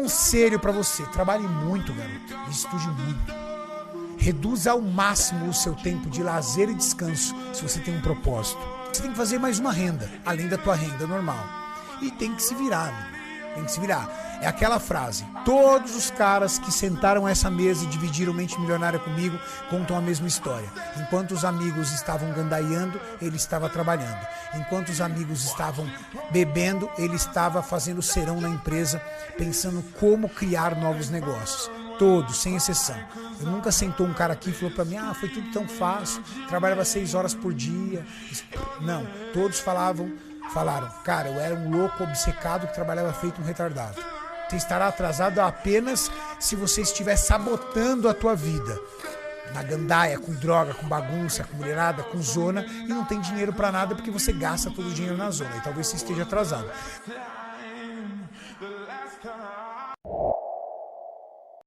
conselho pra você, trabalhe muito, garoto, e estude muito. Reduza ao máximo o seu tempo de lazer e descanso, se você tem um propósito. Você tem que fazer mais uma renda, além da tua renda normal. E tem que se virar, amigo. Tem que se virar. É aquela frase: todos os caras que sentaram a essa mesa e dividiram Mente Milionária comigo contam a mesma história. Enquanto os amigos estavam gandaiando, ele estava trabalhando. Enquanto os amigos estavam bebendo, ele estava fazendo serão na empresa, pensando como criar novos negócios. Todos, sem exceção. Eu nunca sentou um cara aqui e falou pra mim: foi tudo tão fácil, trabalhava 6 horas por dia. Não, todos falaram: cara, eu era um louco obcecado que trabalhava feito um retardado. Você estará atrasado apenas se você estiver sabotando a tua vida. Na gandaia, com droga, com bagunça, com mulherada, com zona, e não tem dinheiro pra nada porque você gasta todo o dinheiro na zona. E talvez você esteja atrasado.